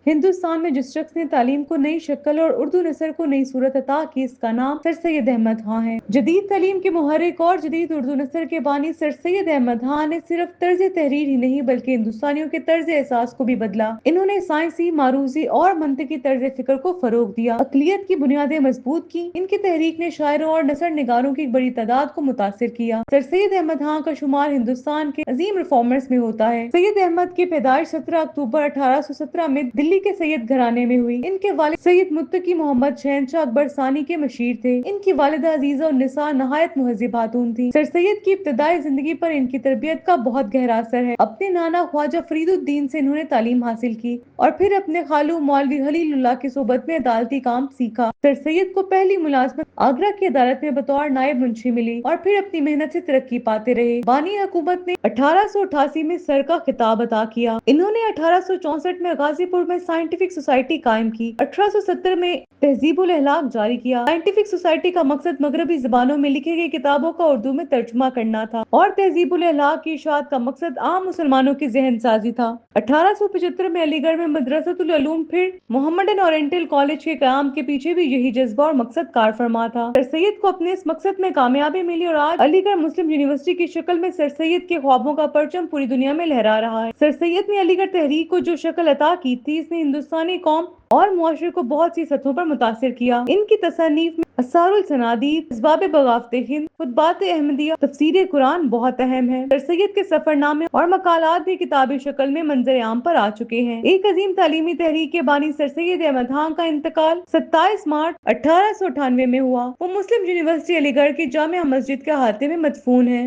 हिंदुस्तान में जिस शख्स ने तालीम को नई शक्ल और उर्दू नसर को नई सूरत अता की, इसका नाम सर सैयद अहमद खां है। जदीद तालीम के मुहर्रिक और जदीद उर्दू नसर के बानी सर सैयद अहमद खां ने सिर्फ तर्ज तहरीर ही नहीं बल्कि हिंदुस्तानियों के तर्ज एहसास को भी बदला। इन्होंने साइंसी, मारूजी और मंतिकी तर्ज फिक्र को फरोग दिया, अक़लियत की बुनियादें मजबूत की। इनकी तहरीक ने शायरों और नसर निगारों की एक बड़ी तादाद को मुतासिर किया। सर सैयद अहमद खां का शुमार हिंदुस्तान के अजीम रिफॉर्मर्स में होता है। सैयद अहमद की पैदाइश 17 अक्टूबर 1817 में दिल्ली के सैयद घराने में हुई। इनके वालिद सैयद मुत्तकी मोहम्मद शहंशाह अकबर सानी के मशीर थे। इनकी वालिदा अजीजा और निसा नहायत मुहज़्ज़िब खातून थी। सर सैयद की इब्तदाई जिंदगी पर इनकी तरबियत का बहुत गहरा असर है। अपने नाना ख्वाजा फरीदुद्दीन से इन्होंने तालीम हासिल की और फिर अपने खालू मौलवी खलीलुल्लाह की सोबत में अदालती काम सीखा। सर सैयद को पहली मुलाजमत आगरा की अदालत में बतौर नायब मुंशी मिली और फिर अपनी मेहनत से तरक्की पाते रहे। बानी हुकूमत ने 1888 में सर का खिताब अता किया। इन्होंने 1864 में गाजीपुर में साइंटिफिक सोसाइटी कायम की। 1870 में तहजीबुल अहलाक जारी किया। साइंटिफिक सोसाइटी का मकसद मगरबी ज़बानों में लिखी गई किताबों का उर्दू में तर्जुमा करना था और तहजीबुल अहलाक की इशाअत का मकसद आम मुसलमानों की ज़हन साजी था। 1875 में अलीगढ़ में मदरसतुल उलूम फिर मोहम्मदन ओरिएंटल कॉलेज के क़याम के पीछे भी यही जज्बा और मकसद कार फरमा था। सर सैयद को अपने इस मकसद में कामयाबी मिली और आज अलीगढ़ मुस्लिम यूनिवर्सिटी की शक्ल में सर सैयद के ख्वाबों का परचम पूरी दुनिया में लहरा रहा है। सर सैयद ने अलीगढ़ तहरीक को जो शक्ल अता की थी, इसने हिंदुस्तानी कौम और मुआशरे को बहुत सी सतहों पर मुतासिर किया। इनकी तसनीफ में असारुल सनादीद, असबाब बगावत हिंद, खुतबात अहमदिया, तफसीर कुरान बहुत अहम है। सर सैयद के सफरनामे और मकालात भी किताबी शक्ल में मंजर आम पर आ चुके हैं। एक अजीम तालीमी तहरीक के बानी सर सैयद अहमद खां का इंतकाल 27 मार्च 1898 में हुआ। वो मुस्लिम यूनिवर्सिटी अलीगढ़ की जामिया मस्जिद के अहाते में मदफून है।